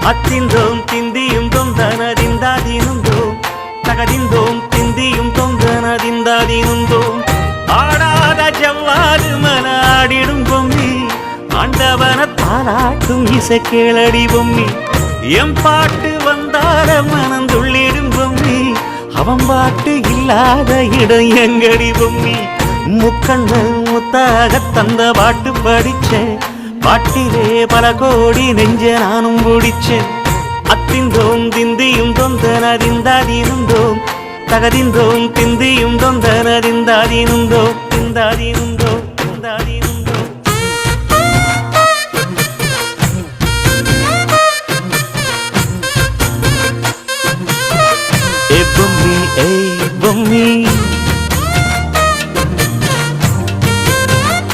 அத்திந்தோம் திந்தியும் தொந்தனதிந்தாதினுந்தோம் தகதிந்தோம் திந்தியும் தொந்தனதிந்தாதினுந்தோம் ஆடாத ஜவ்வாது மன ஆடிடும் பொம்மி ஆண்டவன தாராட்டும் இசை கேளடி பொம்மி எம் பாட்டு வந்தார மனந்துள்ளிடும் பொம்மி அவன் பாட்டு இல்லாத இடம் எங்கடி பொம்மி முக்கண்ணல் முத்தாக தந்த பாட்டு படிச்சேன் பாட்டிலே பல கோடி நெஞ்ச நானும் பிடிச்சேன் அத்திந்தோம் திந்தியும் தொந்தனதிந்தாதினுந்தோம் தகதிந்தோம் திந்தியும் தொந்தனதிந்தாதினுந்தோம் திந்தாதினுந்தோம் திந்தாதி